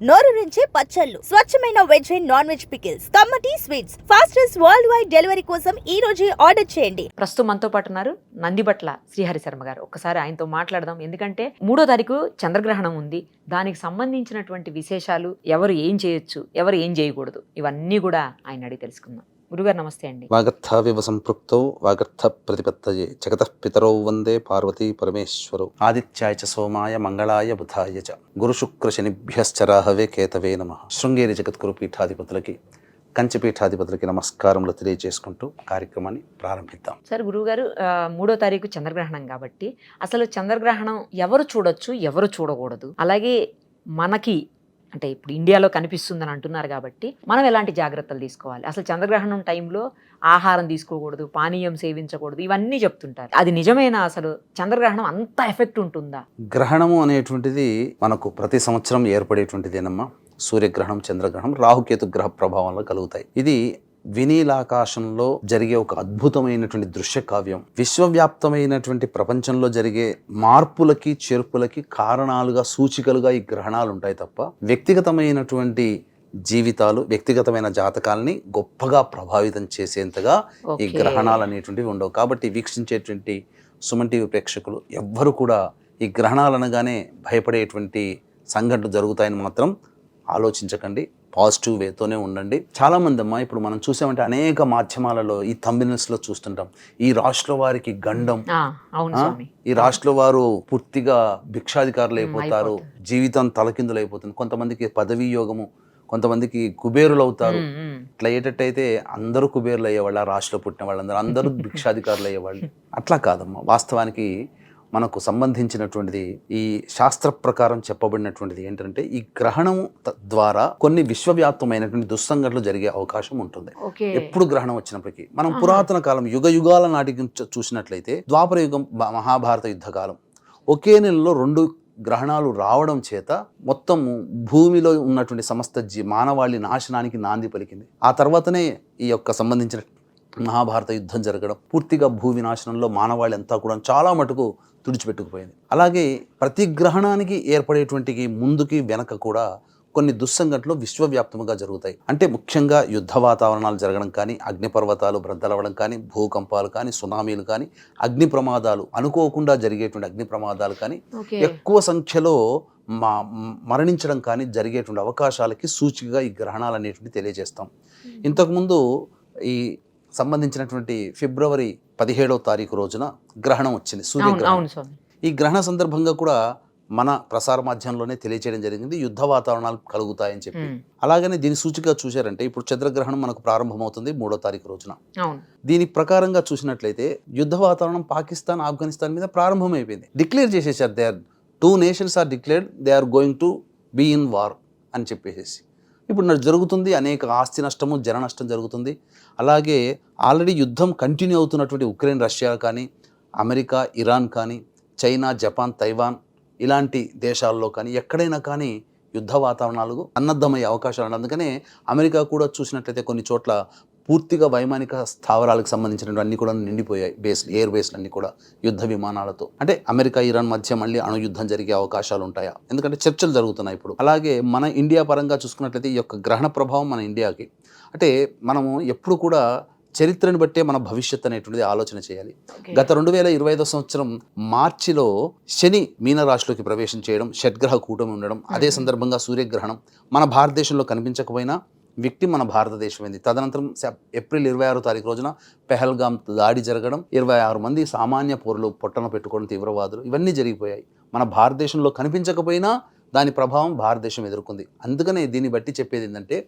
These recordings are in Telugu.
నోరూరించే పచ్చళ్ళు, స్వచ్ఛమైన veg and non veg pickles, కమ్మటి sweets, fastest worldwide delivery కోసం ఈ రోజే ఆర్డర్ చేయండి. ప్రస్తుతం మనతో పాటు ఉన్నారు నందిబట్ల శ్రీహరి శర్మ గారు. ఒక్కసారి ఆయనతో మాట్లాడదాం. ఎందుకంటే 3వ తారీఖు చంద్రగ్రహణం ఉంది. దానికి సంబంధించినటువంటి విశేషాలు, ఎవరు ఏం చేయొచ్చు, ఎవరు ఏం చేయకూడదు, ఇవన్నీ కూడా ఆయన అడిగి తెలుసుకుందాం. గురుగారు నమస్తే అండి. వాగర్థావివ సంపృక్తౌ వాగర్థ ప్రతిపత్తయే జగతః పితరౌ వందే పార్వతీ పరమేశ్వరౌ ఆదిత్యాయ చ సోమాయ మంగళాయ బుధాయ చ గురుశుక్ర శనిభ్యశ్చరాహవే కేతవే నమః. శృంగేరి జగద్గురు పీఠాధిపతులకి, కంచి పీఠాధిపతులకి నమస్కారములు తెలియజేసుకుంటూ కార్యక్రమాన్ని ప్రారంభిద్దాం. సార్, గురువుగారు 3వ తారీఖు చంద్రగ్రహణం కాబట్టి అసలు చంద్రగ్రహణం ఎవరు చూడొచ్చు, ఎవరు చూడకూడదు, అలాగే మనకి అంటే ఇప్పుడు ఇండియాలో కనిపిస్తుందని అంటున్నారు కాబట్టి మనం ఎలాంటి జాగ్రత్తలు తీసుకోవాలి, అసలు చంద్రగ్రహణం టైంలో ఆహారం తీసుకోకూడదు, పానీయం సేవించకూడదు, ఇవన్నీ చెప్తుంటారు. అది నిజమేనా? అసలు చంద్రగ్రహణం అంత ఎఫెక్ట్ ఉంటుందా? గ్రహణము అనేటువంటిది మనకు ప్రతి సంవత్సరం ఏర్పడేటువంటిదేనమ్మా. సూర్యగ్రహణం, చంద్రగ్రహణం రాహుకేతు గ్రహ ప్రభావంలో కలుగుతాయి. ఇది వినీలాకాశంలో జరిగే ఒక అద్భుతమైనటువంటి దృశ్య కావ్యం. విశ్వవ్యాప్తమైనటువంటి ప్రపంచంలో జరిగే మార్పులకి చేర్పులకి కారణాలుగా, సూచికలుగా ఈ గ్రహణాలు ఉంటాయి తప్ప వ్యక్తిగతమైనటువంటి జీవితాలు, వ్యక్తిగతమైన జాతకాలని గొప్పగా ప్రభావితం చేసేంతగా ఈ గ్రహణాలు అనేటువంటివి ఉండవు. కాబట్టి వీక్షించేటువంటి సుమన్ టీవీ ప్రేక్షకులు ఎవ్వరు కూడా ఈ గ్రహణాలు అనగానే భయపడేటువంటి సంఘటనలు జరుగుతాయని మాత్రం ఆలోచించకండి. పాజిటివ్ వేతోనే ఉండండి. చాలామంది అమ్మా, ఇప్పుడు మనం చూసామంటే అనేక మాధ్యమాలలో ఈ థంబ్నెయిల్స్లో చూస్తుంటాం, ఈ రాష్ట్ర వారికి గండం, ఈ రాష్ట్ర వారు పూర్తిగా భిక్షాధికారులు అయిపోతారు, జీవితం తలకిందులు అయిపోతుంది, కొంతమందికి పదవీ యోగము, కొంతమందికి కుబేరులు అవుతారు. ఇట్లా అయ్యేటట్టయితే అందరూ కుబేరులు అయ్యేవాళ్ళు, ఆ రాష్ట్రంలో పుట్టిన వాళ్ళందరూ అందరూ భిక్షాధికారులు అయ్యేవాళ్ళు. అట్లా కాదమ్మా. వాస్తవానికి మనకు సంబంధించినటువంటిది, ఈ శాస్త్ర ప్రకారం చెప్పబడినటువంటిది ఏంటంటే ఈ గ్రహణం ద్వారా కొన్ని విశ్వవ్యాప్తమైనటువంటి దుస్సంఘటనలు జరిగే అవకాశం ఉంటుంది. ఎప్పుడు గ్రహణం వచ్చినప్పటికీ మనం పురాతన కాలం, యుగ యుగాల నాటికి చూసినట్లయితే ద్వాపర యుగం, మహాభారత యుద్ధకాలం, ఒకే నెలలో 2 గ్రహణాలు రావడం చేత మొత్తం భూమిలో ఉన్నటువంటి సమస్త మానవాళి నాశనానికి నాంది పలికింది. ఆ తర్వాతనే ఈ యొక్క సంబంధించిన మహాభారత యుద్ధం జరగడం, పూర్తిగా భూ వినాశనంలో మానవాళి అంతా కూడా చాలా మటుకు తుడిచిపెట్టుకుపోయింది. అలాగే ప్రతి గ్రహణానికి ఏర్పడేటువంటి ముందుకి వెనక కూడా కొన్ని దుస్సంఘటనలు విశ్వవ్యాప్తంగా జరుగుతాయి. అంటే ముఖ్యంగా యుద్ధ వాతావరణాలు జరగడం కానీ, అగ్నిపర్వతాలు బ్రద్దలవడం కానీ, భూకంపాలు కానీ, సునామీలు కానీ, అగ్ని ప్రమాదాలు, అనుకోకుండా జరిగేటువంటి అగ్ని ప్రమాదాలు కానీ, ఎక్కువ సంఖ్యలో మరణించడం కానీ జరిగేటువంటి అవకాశాలకి సూచికగా ఈ గ్రహణాలు అనేటువంటి తెలియజేస్తాం. ఇంతకుముందు ఈ సంబంధించినటువంటి ఫిబ్రవరి 17వ తారీఖు రోజున గ్రహణం వచ్చింది, సూర్యగ్రహణం. ఈ గ్రహణ సందర్భంగా కూడా మన ప్రసార మాధ్యమంలోనే తెలియచేయడం జరిగింది, యుద్ధ వాతావరణాలు కలుగుతాయని చెప్పి. అలాగనే దీని సూచికగా చూశారంటే ఇప్పుడు చంద్రగ్రహణం మనకు ప్రారంభమవుతుంది 3వ తారీఖు రోజున. దీని ప్రకారంగా చూసినట్లయితే యుద్ధ వాతావరణం పాకిస్తాన్, ఆఫ్ఘనిస్తాన్ మీద ప్రారంభమైపోయింది. డిక్లేర్ చేసేసారు, they are 2 nations are declared, they are going to be in war అని చెప్పేసి. ఇప్పుడు జరుగుతుంది, అనేక ఆస్తి నష్టము, జన నష్టం జరుగుతుంది. అలాగే ఆల్రెడీ యుద్ధం కంటిన్యూ అవుతున్నటువంటి ఉక్రెయిన్, రష్యా కానీ, అమెరికా, ఇరాన్ కానీ, చైనా, జపాన్, తైవాన్ ఇలాంటి దేశాల్లో కానీ ఎక్కడైనా కానీ యుద్ధ వాతావరణాలు సన్నద్ధమయ్యే అవకాశాలు ఉన్నాయి. అందుకనే అమెరికా కూడా చూసినట్లయితే కొన్ని చోట్ల పూర్తిగా వైమానిక స్థావరాలకు సంబంధించినటువంటి అన్ని కూడా నిండిపోయాయి, ఎయిర్ బేస్లు అన్ని కూడా యుద్ధ విమానాలతో. అంటే అమెరికా, ఇరాన్ మధ్య మళ్ళీ అణుయుద్ధం జరిగే అవకాశాలు ఉంటాయా? ఎందుకంటే చర్చలు జరుగుతున్నాయి ఇప్పుడు. అలాగే మన ఇండియా పరంగా చూసుకున్నట్లయితే ఈ యొక్క గ్రహణ ప్రభావం మన ఇండియాకి, అంటే మనము ఎప్పుడు కూడా చరిత్రను బట్టే మన భవిష్యత్ అనేటువంటిది ఆలోచన చేయాలి. గత 2025 సంవత్సరం మార్చిలో శని మీనరాశిలోకి ప్రవేశం చేయడం, షడ్గ్రహ కూటమి ఉండడం, అదే సందర్భంగా సూర్యగ్రహణం మన భారతదేశంలో కనిపించకపోయినా వ్యక్తి మన భారతదేశమైంది. తదనంతరం ఏప్రిల్ 26వ తారీఖు రోజున పెహల్గాం దాడి జరగడం, 26 మంది సామాన్య పౌరులు పొట్టన పెట్టుకోవడం, తీవ్రవాదులు, ఇవన్నీ జరిగిపోయాయి. మన భారతదేశంలో కనిపించకపోయినా దాని ప్రభావం భారతదేశం ఎదుర్కొంది. అందుకనే దీన్ని బట్టి చెప్పేది ఏంటంటే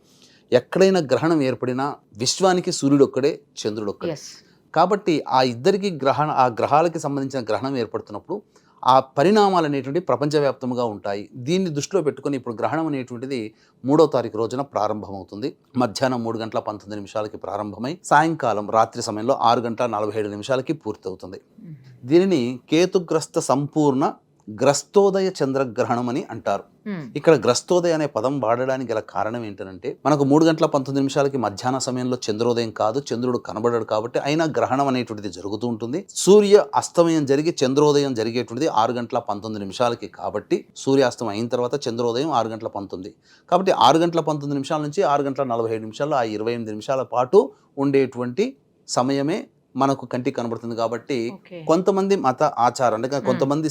ఎక్కడైనా గ్రహణం ఏర్పడినా విశ్వానికి సూర్యుడు ఒక్కడే, చంద్రుడు ఒక్కడే. కాబట్టి ఆ ఇద్దరికి ఆ గ్రహాలకి సంబంధించిన గ్రహణం ఏర్పడుతున్నప్పుడు ఆ పరిణామాలు అనేటువంటి ప్రపంచవ్యాప్తంగా ఉంటాయి. దీన్ని దృష్టిలో పెట్టుకుని ఇప్పుడు గ్రహణం అనేటువంటిది 3వ తారీఖు రోజున ప్రారంభమవుతుంది. మధ్యాహ్నం 3:19 ప్రారంభమై సాయంకాలం రాత్రి సమయంలో 6:47 పూర్తవుతుంది. దీనిని కేతుగ్రస్త సంపూర్ణ గ్రస్తోదయ చంద్రగ్రహణం అని అంటారు. ఇక్కడ గ్రస్తోదయ అనే పదం వాడడానికి గల కారణం ఏంటంటే మనకు 3:19 మధ్యాహ్న సమయంలో చంద్రోదయం కాదు, చంద్రుడు కనబడడు కాబట్టి అయినా గ్రహణం అనేటువంటిది జరుగుతూ ఉంటుంది. సూర్య అస్తమయం జరిగి చంద్రోదయం జరిగేటువంటిది 6:19 కాబట్టి సూర్యాస్తం అయిన తర్వాత చంద్రోదయం 6:19 కాబట్టి 6:19 నుంచి 6:47 ఆ 28 నిమిషాల పాటు ఉండేటువంటి సమయమే మనకు కంటికి కనబడుతుంది. కాబట్టి కొంతమంది మత ఆచారం అంటే కొంతమంది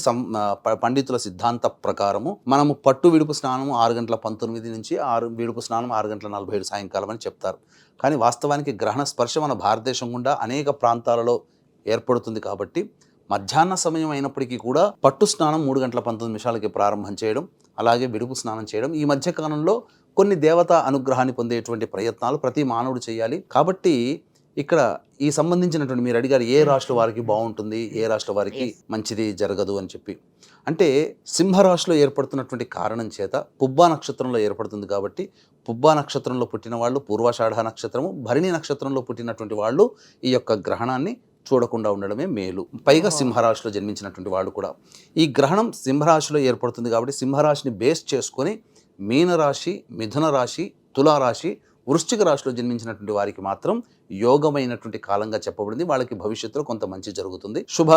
పండితుల సిద్ధాంత ప్రకారము మనము పట్టు విడుపు స్నానము 6:19 నుంచి విడుపు స్నానం 6:47 సాయంకాలం అని చెప్తారు. కానీ వాస్తవానికి గ్రహణ స్పర్శ మన భారతదేశం గుండా అనేక ప్రాంతాలలో ఏర్పడుతుంది. కాబట్టి మధ్యాహ్న సమయం అయినప్పటికీ కూడా పట్టు స్నానం 3:19 ప్రారంభం చేయడం, అలాగే విడుపు స్నానం చేయడం ఈ మధ్య కాలంలో కొన్ని దేవతా అనుగ్రహాన్ని పొందేటువంటి ప్రయత్నాలు ప్రతి మానవుడు చేయాలి. కాబట్టి ఇక్కడ ఈ సంబంధించినటువంటి మీరు అడిగారు ఏ రాశుల వారికి బాగుంటుంది, ఏ రాశుల వారికి మంచిది జరగదు అని చెప్పి. అంటే సింహరాశిలో ఏర్పడుతున్నటువంటి కారణం చేత పుబ్బా నక్షత్రంలో ఏర్పడుతుంది కాబట్టి పుబ్బా నక్షత్రంలో పుట్టిన వాళ్ళు, పూర్వాషాఢ నక్షత్రము, భరణి నక్షత్రంలో పుట్టినటువంటి వాళ్ళు ఈ యొక్క గ్రహణాన్ని చూడకుండా ఉండడమే మేలు. పైగా సింహరాశిలో జన్మించినటువంటి వాళ్ళు కూడా. ఈ గ్రహణం సింహరాశిలో ఏర్పడుతుంది కాబట్టి సింహరాశిని బేస్ చేసుకొని మీనరాశి, మిథున రాశి, తులారాశి, వృశ్చిక రాశిలో జన్మించినటువంటి వారికి మాత్రం యోగమైనటువంటి కాలంగా చెప్పబడింది. వాళ్ళకి భవిష్యత్తులో కొంత మంచి జరుగుతుంది, శుభ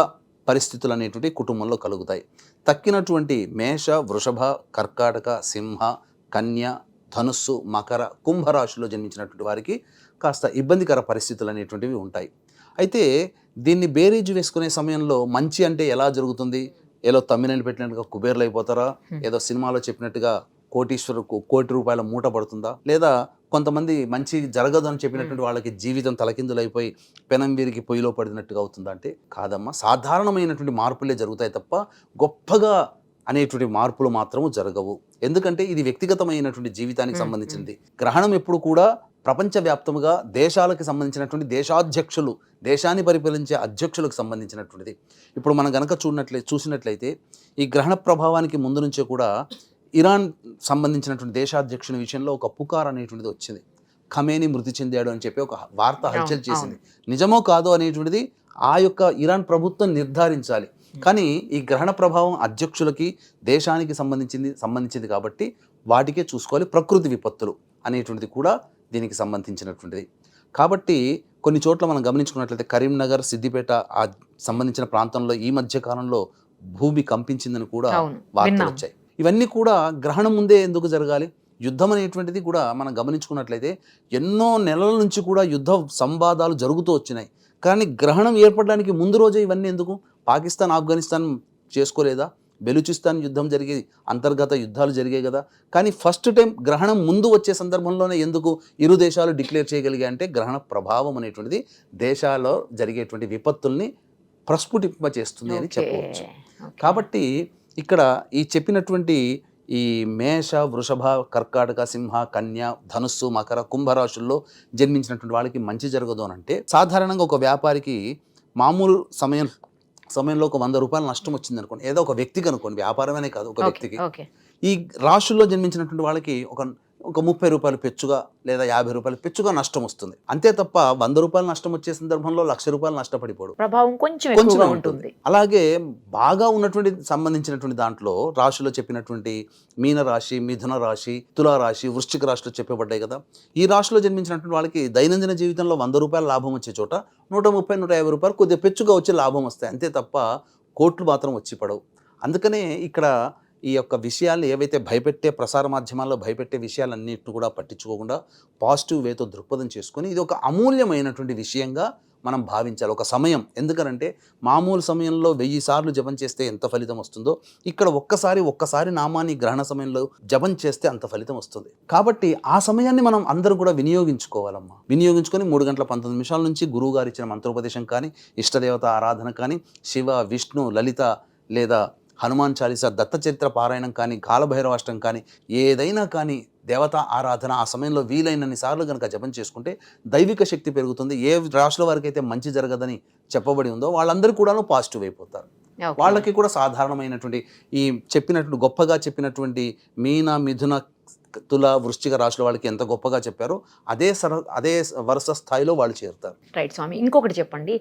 పరిస్థితులు అనేటువంటి కుటుంబంలో కలుగుతాయి. తక్కినటువంటి మేష, వృషభ, కర్కాటక, సింహ, కన్య, ధనుస్సు, మకర, కుంభరాశిలో జన్మించినటువంటి వారికి కాస్త ఇబ్బందికర పరిస్థితులు అనేటువంటివి ఉంటాయి. అయితే దీన్ని బేరీజు వేసుకునే సమయంలో మంచి అంటే ఎలా జరుగుతుంది? ఏదో తమ్మినేలు పెట్టినట్టుగా కుబేర్లు అయిపోతారా? ఏదో సినిమాలో చెప్పినట్టుగా కోటీశ్వరుకు కోటి రూపాయల మూట పడుతుందా? లేదా కొంతమంది మంచి జరగదు అని చెప్పినటువంటి వాళ్ళకి జీవితం తలకిందులైపోయి పెనం వీరికి పొయ్యిలో పడినట్టుగా అవుతుందా అంటే కాదమ్మా. సాధారణమైనటువంటి మార్పులే జరుగుతాయి తప్ప గొప్పగా అనేటువంటి మార్పులు మాత్రము జరగవు. ఎందుకంటే ఇది వ్యక్తిగతమైనటువంటి జీవితానికి సంబంధించింది. గ్రహణం ఎప్పుడు కూడా ప్రపంచవ్యాప్తముగా దేశాలకు సంబంధించినటువంటి దేశాధ్యక్షులు, దేశాన్ని పరిపాలించే అధ్యక్షులకు సంబంధించినటువంటిది. ఇప్పుడు మనం గనక చూసినట్లయితే ఈ గ్రహణ ప్రభావానికి ముందు నుంచే కూడా ఇరాన్ సంబంధించినటువంటి దేశాధ్యక్షుని విషయంలో ఒక పుకార్ అనేటువంటిది వచ్చింది. ఖమేని మృతి చెందాడు అని చెప్పి ఒక వార్త హల్చల్ చేసింది. నిజమో కాదో అనేటువంటిది ఆ యొక్క ఇరాన్ ప్రభుత్వం నిర్ధారించాలి. కానీ ఈ గ్రహణ ప్రభావం అధ్యక్షులకి దేశానికి సంబంధించింది కాబట్టి వాటికే చూసుకోవాలి. ప్రకృతి విపత్తులు అనేటువంటిది కూడా దీనికి సంబంధించినటువంటిది. కాబట్టి కొన్ని చోట్ల మనం గమనించుకున్నట్లయితే కరీంనగర్, సిద్దిపేట ఆ సంబంధించిన ప్రాంతంలో ఈ మధ్య కాలంలో భూమి కంపించిందని కూడా వార్తలు వచ్చాయి. ఇవన్నీ కూడా గ్రహణం ముందే ఎందుకు జరగాలి? యుద్ధం అనేటువంటిది కూడా మనం గమనించుకున్నట్లయితే ఎన్నో నెలల నుంచి కూడా యుద్ధ సంవాదాలు జరుగుతూ వచ్చినాయి. కానీ గ్రహణం ఏర్పడడానికి ముందు రోజే ఇవన్నీ ఎందుకు? పాకిస్తాన్, ఆఫ్ఘనిస్తాన్ చేసుకోలేదా? బెలూచిస్తాన్ యుద్ధం జరిగేది, అంతర్గత యుద్ధాలు జరిగాయి కదా. కానీ ఫస్ట్ టైం గ్రహణం ముందు వచ్చే సందర్భంలోనే ఎందుకు ఇరు దేశాలు డిక్లేర్ చేయగలిగాయి అంటే గ్రహణ ప్రభావం అనేటువంటిది దేశాల్లో జరిగేటువంటి విపత్తుల్ని ప్రస్ఫుటింపచేస్తుంది అని చెప్పవచ్చు. కాబట్టి ఇక్కడ ఈ చెప్పినటువంటి ఈ మేష, వృషభ, కర్కాటక, సింహ, కన్య, ధనుస్సు, మకర, కుంభరాశుల్లో జన్మించినటువంటి వాళ్ళకి మంచి జరగదు అని అంటే సాధారణంగా ఒక వ్యాపారికి మామూలు సమయంలో ఒక 100 రూపాయలు నష్టం వచ్చింది అనుకోండి, ఏదో ఒక వ్యక్తికి అనుకోండి, వ్యాపారమనే కాదు ఒక వ్యక్తికి. ఈ రాశుల్లో జన్మించినటువంటి వాళ్ళకి ఒక 30 రూపాయలు పెచ్చుగా లేదా 50 రూపాయలు పెచ్చుగా నష్టం వస్తుంది. అంతే తప్ప 100 రూపాయలు నష్టం వచ్చే సందర్భంలో 1,00,000 రూపాయలు నష్టపడిపోడు, ప్రభావం కొంచెం ఉంటుంది. అలాగే బాగా ఉన్నటువంటి సంబంధించినటువంటి దాంట్లో రాశిలో చెప్పినటువంటి మీన రాశి, మిథున రాశి, తులారాశి, వృశ్చిక రాశిలో చెప్పబడ్డాయి కదా. ఈ రాశిలో జన్మించినటువంటి వాళ్ళకి దైనందిన జీవితంలో 100 రూపాయలు లాభం వచ్చే చోట 130, 150 రూపాయలు కొద్దిగా పెచ్చుగా వచ్చే లాభం వస్తాయి. అంతే తప్ప కోట్లు మాత్రం వచ్చి పడవు. అందుకనే ఇక్కడ ఈ యొక్క విషయాలు ఏవైతే భయపెట్టే ప్రసార మాధ్యమాల్లో భయపెట్టే విషయాలన్నిటిని కూడా పట్టించుకోకుండా పాజిటివ్ వేతో దృక్పథం చేసుకొని ఇది ఒక అమూల్యమైనటువంటి విషయంగా మనం భావించాలి. ఒక సమయం, ఎందుకనంటే మామూలు సమయంలో 1000 సార్లు జపం చేస్తే ఎంత ఫలితం వస్తుందో ఇక్కడ ఒక్కసారి నామాన్ని గ్రహణ సమయంలో జపం చేస్తే అంత ఫలితం వస్తుంది. కాబట్టి ఆ సమయాన్ని మనం అందరూ కూడా వినియోగించుకోవాలమ్మా. వినియోగించుకొని 3:19 నుంచి గురువు గారు ఇచ్చిన మంత్రోపదేశం కానీ, ఇష్టదేవత ఆరాధన కానీ, శివ, విష్ణు, లలిత లేదా హనుమాన్ చాలీసా, దత్త చరిత్ర పారాయణం కానీ, కాలభైరవాష్టం కానీ, ఏదైనా కానీ దేవతా ఆరాధన ఆ సమయంలో వీలైనన్ని సార్లు కనుక జపం చేసుకుంటే దైవిక శక్తి పెరుగుతుంది. ఏ రాశుల వారికి అయితే మంచి జరగదని చెప్పబడి ఉందో వాళ్ళందరూ కూడా పాజిటివ్ అయిపోతారు. వాళ్ళకి కూడా సాధారణమైనటువంటి ఈ గొప్పగా చెప్పినటువంటి మీన, మిథున, తుల వృశ్చిక రాశుల వాళ్ళకి ఎంత గొప్పగా చెప్పారో అదే వరుస స్థాయిలో వాళ్ళు చేరుతారు. రైట్ స్వామి. ఇంకొకటి చెప్పండి,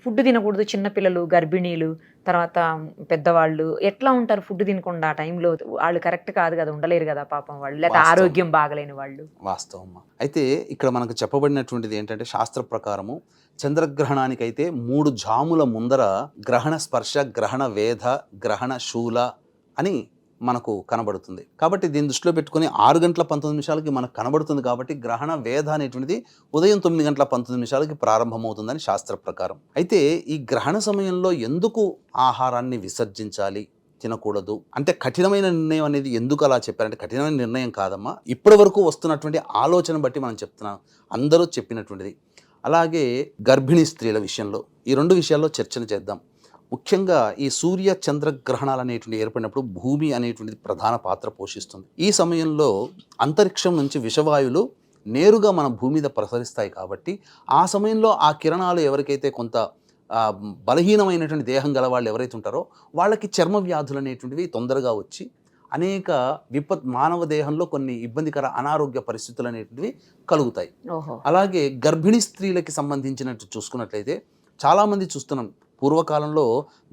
ఫుడ్ తినకూడదు చిన్నపిల్లలు, గర్భిణీలు, తర్వాత పెద్దవాళ్ళు ఎట్లా ఉంటారు ఫుడ్ తినకుండా ఆ టైంలో? వాళ్ళు కరెక్ట్ కాదు కదా, ఉండలేరు కదా పాపం వాళ్ళు, లేకపోతే ఆరోగ్యం బాగలేని వాళ్ళు. వాస్తవం. అయితే ఇక్కడ మనకు చెప్పబడినటువంటిది ఏంటంటే శాస్త్ర ప్రకారము చంద్రగ్రహణానికైతే 3 జాముల ముందర గ్రహణ స్పర్శ, గ్రహణ వేధ, గ్రహణ శూల అని మనకు కనబడుతుంది. కాబట్టి దీన్ని దృష్టిలో పెట్టుకుని 6 గంటల 19 నిమిషాలకి మనకు కనబడుతుంది. కాబట్టి గ్రహణ వేధ అనేటువంటిది ఉదయం 9 గంటల 19 నిమిషాలకి ప్రారంభమవుతుందని శాస్త్ర ప్రకారం. అయితే ఈ గ్రహణ సమయంలో ఎందుకు ఆహారాన్ని విసర్జించాలి, తినకూడదు అంటే కఠినమైన నిర్ణయం అనేది ఎందుకు అలా చెప్పారంటే, కఠినమైన నిర్ణయం కాదమ్మా, ఇప్పటి వరకు వస్తున్నటువంటి ఆలోచన బట్టి మనం చెప్తున్నాం, అందరూ చెప్పినటువంటిది. అలాగే గర్భిణీ స్త్రీల విషయంలో ఈ 2 విషయాల్లో చర్చన చేద్దాం. ముఖ్యంగా ఈ సూర్య చంద్రగ్రహణాలు అనేటువంటి ఏర్పడినప్పుడు భూమి అనేటువంటిది ప్రధాన పాత్ర పోషిస్తుంది. ఈ సమయంలో అంతరిక్షం నుంచి విషవాయువులు నేరుగా మన భూమి మీద ప్రసరిస్తాయి. కాబట్టి ఆ సమయంలో ఆ కిరణాలు ఎవరికైతే కొంత బలహీనమైనటువంటి దేహం గల వాళ్ళు ఎవరైతే ఉంటారో వాళ్ళకి చర్మ వ్యాధులు అనేటువంటివి తొందరగా వచ్చి అనేక మానవ దేహంలో కొన్ని ఇబ్బందికర అనారోగ్య పరిస్థితులు అనేటువంటివి కలుగుతాయి. అలాగే గర్భిణీ స్త్రీలకి సంబంధించినట్టు చూసుకున్నట్లయితే చాలామంది చూస్తున్నాం, పూర్వకాలంలో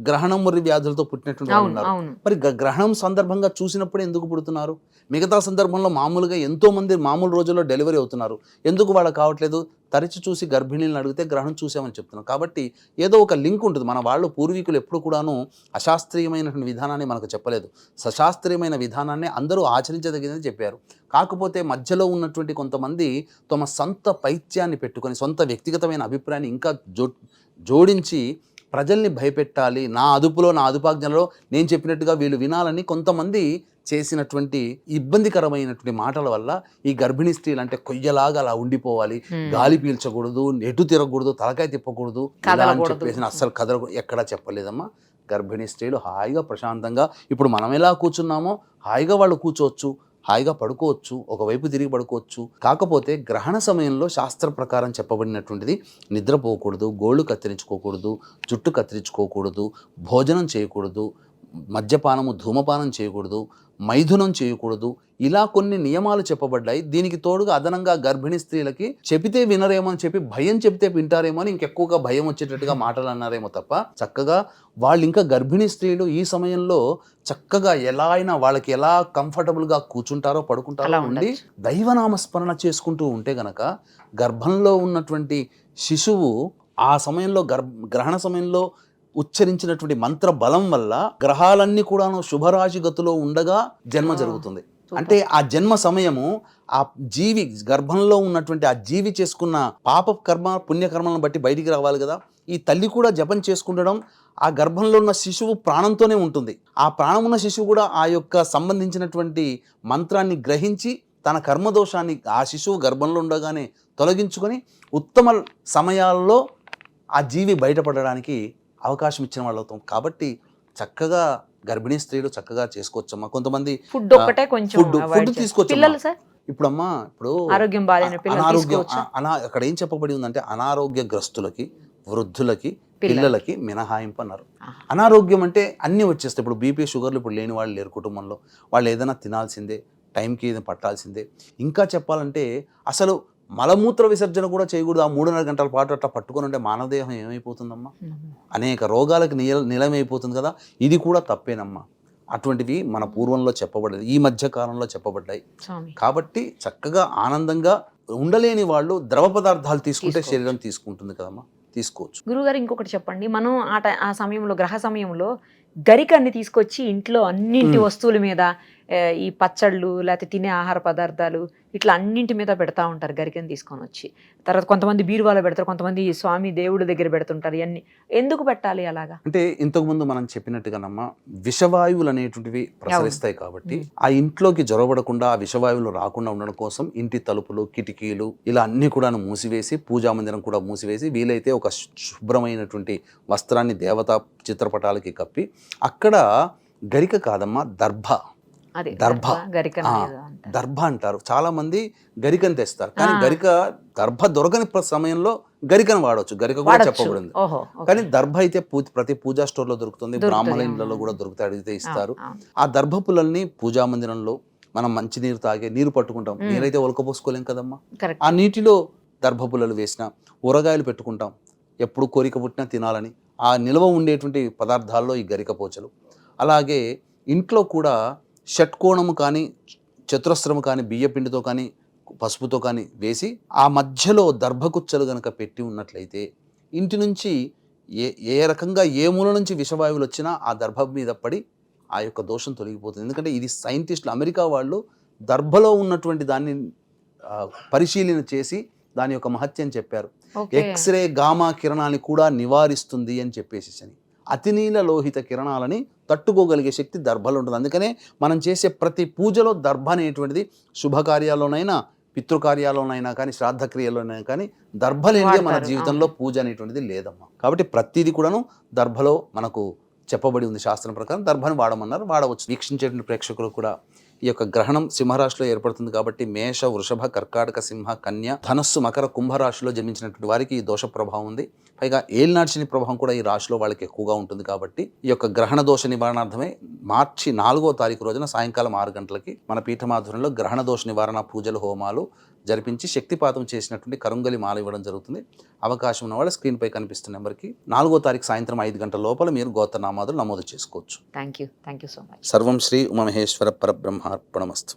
గ్రహణం మరి వ్యాధులతో పుట్టినటువంటి వాళ్ళు ఉన్నారు. మరి గ్రహణం సందర్భంగా చూసినప్పుడు ఎందుకు పుడుతున్నారు? మిగతా సందర్భంలో మామూలుగా ఎంతో మంది మామూలు రోజుల్లో డెలివరీ అవుతున్నారు, ఎందుకు వాళ్ళకి కావట్లేదు? తరచి చూసి గర్భిణీలను అడిగితే గ్రహణం చూసామని చెప్తున్నారు. కాబట్టి ఏదో ఒక లింక్ ఉంటుంది. మన వాళ్ళు పూర్వీకులు ఎప్పుడు కూడాను అశాస్త్రీయమైనటువంటి విధానాన్ని మనకు చెప్పలేదు, సశాస్త్రీయమైన విధానాన్ని అందరూ ఆచరించదగినది చెప్పారు. కాకపోతే మధ్యలో ఉన్నటువంటి కొంతమంది తమ సొంత పైత్యాన్ని పెట్టుకొని సొంత వ్యక్తిగతమైన అభిప్రాయాన్ని ఇంకా జోడించి ప్రజల్ని భయపెట్టాలి, నా అదుపులో నా అదుపాజ్ఞలో నేను చెప్పినట్టుగా వీళ్ళు వినాలని కొంతమంది చేసినటువంటి ఇబ్బందికరమైనటువంటి మాటల వల్ల ఈ గర్భిణీ స్త్రీలు అంటే కొయ్యలాగా అలా ఉండిపోవాలి, గాలి పీల్చకూడదు, ఎటు తిరగకూడదు, తలకాయ తిప్పకూడదు అని చెప్పేసి అస్సలు కదలకూడదు ఎక్కడా చెప్పలేదమ్మా. గర్భిణీ స్త్రీలు హాయిగా ప్రశాంతంగా ఇప్పుడు మనం ఎలా కూర్చున్నామో హాయిగా వాళ్ళు కూర్చోవచ్చు, హాయిగా పడుకోవచ్చు, ఒకవైపు తిరిగి పడుకోవచ్చు. కాకపోతే గ్రహణ సమయంలో శాస్త్ర ప్రకారం చెప్పబడినటువంటిది నిద్రపోకూడదు, గోళ్ళు కత్తిరించుకోకూడదు, జుట్టు కత్తిరించుకోకూడదు, భోజనం చేయకూడదు, మద్యపానము ధూమపానం చేయకూడదు, మైథునం చేయకూడదు, ఇలా కొన్ని నియమాలు చెప్పబడ్డాయి. దీనికి తోడుగా అదనంగా గర్భిణీ స్త్రీలకి చెబితే వినరేమో అని చెప్పి భయం చెబితే వింటారేమో అని ఇంకెక్కువగా భయం వచ్చేటట్టుగా మాటలు అన్నారేమో తప్ప చక్కగా వాళ్ళు ఇంకా గర్భిణీ స్త్రీలు ఈ సమయంలో చక్కగా ఎలా అయినా వాళ్ళకి ఎలా కంఫర్టబుల్గా కూర్చుంటారో పడుకుంటారో ఉండి దైవనామస్మరణ చేసుకుంటూ ఉంటే గనక గర్భంలో ఉన్నటువంటి శిశువు ఆ సమయంలో గ్రహణ సమయంలో ఉచ్చరించినటువంటి మంత్ర బలం వల్ల గ్రహాలన్నీ కూడాను శుభరాశి గతిలో ఉండగా జన్మ జరుగుతుంది. అంటే ఆ జన్మ సమయము ఆ జీవి గర్భంలో ఉన్నటువంటి ఆ జీవి చేసుకున్న పాప కర్మ పుణ్యకర్మలను బట్టి బయటికి రావాలి కదా. ఈ తల్లి కూడా జపం చేసుకుంటడం, ఆ గర్భంలో ఉన్న శిశువు ప్రాణంతోనే ఉంటుంది. ఆ ప్రాణం ఉన్న శిశువు కూడా ఆ యొక్క సంబంధించినటువంటి మంత్రాన్ని గ్రహించి తన కర్మదోషాన్ని ఆ శిశువు గర్భంలో ఉండగానే తొలగించుకొని ఉత్తమ సమయాల్లో ఆ జీవి బయటపడడానికి అవకాశం ఇచ్చిన వాళ్ళు అవుతాం. కాబట్టి చక్కగా గర్భిణీ స్త్రీలు చక్కగా చేసుకోవచ్చమ్మా. కొంతమంది ఫుడ్ ఒక్కటే కొంచెం ఫుడ్ తీసుకోవచ్చు. ఇప్పుడు అమ్మా ఇప్పుడు ఆరోగ్యం అక్కడ ఏం చెప్పబడి ఉందంటే అనారోగ్యగ్రస్తులకి, వృద్ధులకి, పిల్లలకి మినహాయింపు అన్నారు. అనారోగ్యం అంటే అన్నీ వచ్చేస్తాయి. ఇప్పుడు బీపీ షుగర్లు ఇప్పుడు లేని వాళ్ళు లేరు కుటుంబంలో, వాళ్ళు ఏదైనా తినాల్సిందే, టైంకి ఏదైనా పట్టాల్సిందే. ఇంకా చెప్పాలంటే అసలు మలమూత్ర విసర్జన కూడా చేయకూడదు. ఆ 3.5 గంటల పాటు అట్లా పట్టుకొని ఉంటే మానవదేహం ఏమైపోతుందమ్మా? అనేక రోగాలకు నిలమైపోతుంది కదా. ఇది కూడా తప్పేనమ్మా. అటువంటివి మన పూర్వంలో చెప్పబడలేదు, ఈ మధ్య కాలంలో చెప్పబడ్డాయి. కాబట్టి చక్కగా ఆనందంగా ఉండలేని వాళ్ళు ద్రవ పదార్థాలు తీసుకుంటే శరీరం తీసుకుంటుంది కదమ్మా, తీసుకోవచ్చు. గురుగారు ఇంకొకటి చెప్పండి, మనం ఆ సమయంలో గ్రహ సమయంలో గరికన్ని తీసుకొచ్చి ఇంట్లో అన్నింటి వస్తువుల మీద ఈ పచ్చళ్ళు లేకపోతే తినే ఆహార పదార్థాలు ఇట్లా అన్నింటి మీద పెడతా ఉంటారు గరికని తీసుకొని వచ్చి. తర్వాత కొంతమంది బీరువాలో పెడతారు, కొంతమంది స్వామి దేవుడి దగ్గర పెడుతుంటారు. ఇవన్నీ ఎందుకు పెట్టాలి అలాగా? అంటే ఇంతకుముందు మనం చెప్పినట్టుగానమ్మా విషవాయువులు అనేటువంటివి ప్రసరిస్తాయి. కాబట్టి ఆ ఇంట్లోకి జొరబడకుండా ఆ విషవాయువులు రాకుండా ఉండడం కోసం ఇంటి తలుపులు, కిటికీలు ఇలా అన్ని కూడా మూసివేసి, పూజా మందిరం కూడా మూసివేసి, వీలైతే ఒక శుభ్రమైనటువంటి వస్త్రాన్ని దేవతా చిత్రపటాలకి కప్పి అక్కడ గరిక కాదమ్మా దర్భ అంటారు. చాలా మంది గరికను తెస్తారు, కానీ దర్భ దొరకని సమయంలో గరికను వాడవచ్చు. గరిక కూడా చెప్పబడింది. కానీ దర్భ అయితే ప్రతి పూజా స్టోర్ లో దొరుకుతుంది, బ్రాహ్మణ ఇళ్లలో కూడా దొరుకుతాయి, అడిగితే ఇస్తారు. ఆ దర్భ పుల్లల్ని పూజా మందిరంలో మనం మంచి నీరు తాగే నీరు పట్టుకుంటాం, నీరైతే ఒలకపోసుకోలేం కదమ్మా. కరెక్ట్. ఆ నీటిలో దర్భపుల్లలు వేసిన ఊరగాయలు పెట్టుకుంటాం, ఎప్పుడు కోరిక పుట్టినా తినాలని. ఆ నిల్వ ఉండేటువంటి పదార్థాల్లో ఈ గరికపోచలు. అలాగే ఇంట్లో కూడా షట్కోణము కానీ చతురస్రము కానీ బియ్యపిండితో కానీ పసుపుతో కానీ వేసి ఆ మధ్యలో దర్భకుచ్చలు గనక పెట్టి ఉన్నట్లయితే ఇంటి నుంచి ఏ రకంగా ఏ మూల నుంచి విషవాయువులు వచ్చినా ఆ దర్భ మీద పడి ఆ యొక్క దోషం తొలగిపోతుంది. ఎందుకంటే ఇది సైంటిస్టులు, అమెరికా వాళ్ళు దర్భలో ఉన్నటువంటి దాన్ని పరిశీలన చేసి దాని యొక్క మహత్యం చెప్పారు. ఎక్స్రే గామా కిరణాన్ని కూడా నివారిస్తుంది అని చెప్పేసి అని. అతినీల లోహిత కిరణాలని తట్టుకోగలిగే శక్తి దర్భలో ఉంటుంది. అందుకనే మనం చేసే ప్రతి పూజలో దర్భ అనేటువంటిది శుభకార్యాల్లోనైనా పితృకార్యాల్లోనైనా కానీ శ్రాద్ధక్రియలోనైనా కానీ దర్భ లేనిదే మన జీవితంలో పూజ అనేటువంటిది లేదమ్మా. కాబట్టి ప్రతిదీ కూడాను దర్భలో మనకు చెప్పబడి ఉంది శాస్త్రం ప్రకారం. దర్భను వాడమన్నారు, వాడవచ్చు. వీక్షించేటువంటి ప్రేక్షకులు కూడా ఈ యొక్క గ్రహణం సింహరాశిలో ఏర్పడుతుంది కాబట్టి మేష, వృషభ, కర్కాటక, సింహ, కన్య, ధనస్సు, మకర, కుంభరాశిలో జన్మించినటువంటి వారికి ఈ దోష ప్రభావం ఉంది. పైగా ఏలినాటి శని ప్రభావం కూడా ఈ రాశిలో వాళ్ళకి ఎక్కువగా ఉంటుంది. కాబట్టి ఈ యొక్క గ్రహణ దోష నివారణార్థమే మార్చి 4వ తారీఖు రోజున సాయంకాలం 6 గంటలకి మన పీఠమాధుర్యంలో గ్రహణ దోష నివారణ పూజలు, హోమాలు జరిపించి శక్తిపాతం చేసినటువంటి కరుంగలి మాల ఇవ్వడం జరుగుతుంది. అవకాశం ఉన్న వాళ్ళు స్క్రీన్పై కనిపిస్తున్న నెంబర్కి 4వ తారీఖు సాయంత్రం 5 గంటల లోపల మీరు గోత్రనామాదులు నమోదు చేసుకోవచ్చు. Thank you so much. సర్వం శ్రీ ఉమామహేశ్వర పరబ్రహ్మార్పణమస్తు.